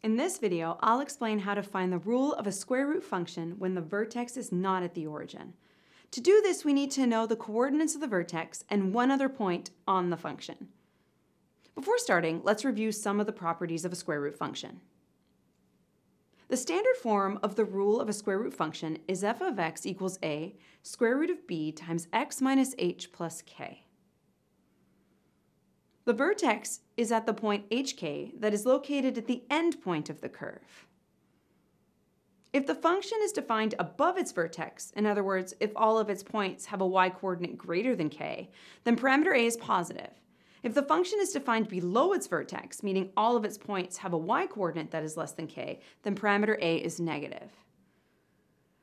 In this video, I'll explain how to find the rule of a square root function when the vertex is not at the origin. To do this, we need to know the coordinates of the vertex and one other point on the function. Before starting, let's review some of the properties of a square root function. The standard form of the rule of a square root function is f of x equals a square root of b times x minus h plus k. The vertex is at the point hk that is located at the end point of the curve. If the function is defined above its vertex, in other words, if all of its points have a y-coordinate greater than k, then parameter a is positive. If the function is defined below its vertex, meaning all of its points have a y-coordinate that is less than k, then parameter a is negative.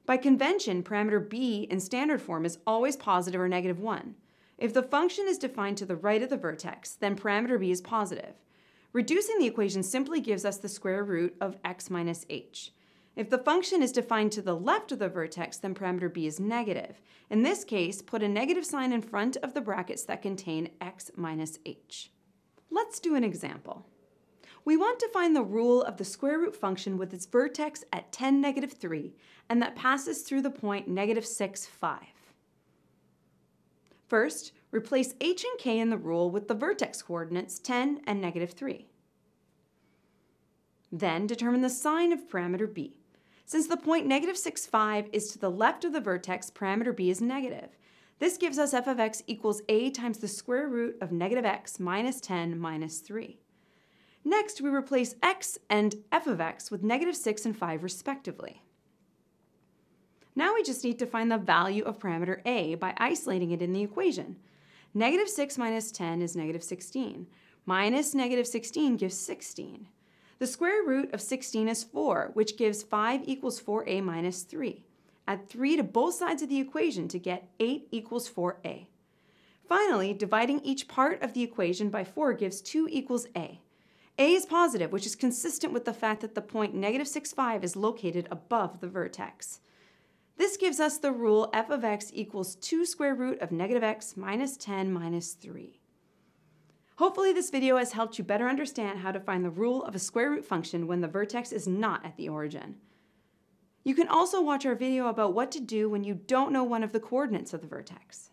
By convention, parameter b in standard form is always positive or negative 1. If the function is defined to the right of the vertex, then parameter b is positive. Reducing the equation simply gives us the square root of x minus h. If the function is defined to the left of the vertex, then parameter b is negative. In this case, put a negative sign in front of the brackets that contain x minus h. Let's do an example. We want to find the rule of the square root function with its vertex at 10, negative 3, and that passes through the point negative 6, 5. First, replace h and k in the rule with the vertex coordinates 10 and negative 3. Then determine the sign of parameter b. Since the point negative 6, 5 is to the left of the vertex, parameter b is negative. This gives us f of x equals a times the square root of negative x minus 10 minus 3. Next, we replace x and f of x with negative 6 and 5 respectively. Now we just need to find the value of parameter a by isolating it in the equation. Negative 6 minus 10 is negative 16. Minus negative 16 gives 16. The square root of 16 is 4, which gives 5 equals 4a minus 3. Add 3 to both sides of the equation to get 8 equals 4a. Finally, dividing each part of the equation by 4 gives 2 equals a. A is positive, which is consistent with the fact that the point negative 6, 5 is located above the vertex. This gives us the rule f of x equals 2 square root of negative x minus 10 minus 3. Hopefully this video has helped you better understand how to find the rule of a square root function when the vertex is not at the origin. You can also watch our video about what to do when you don't know one of the coordinates of the vertex.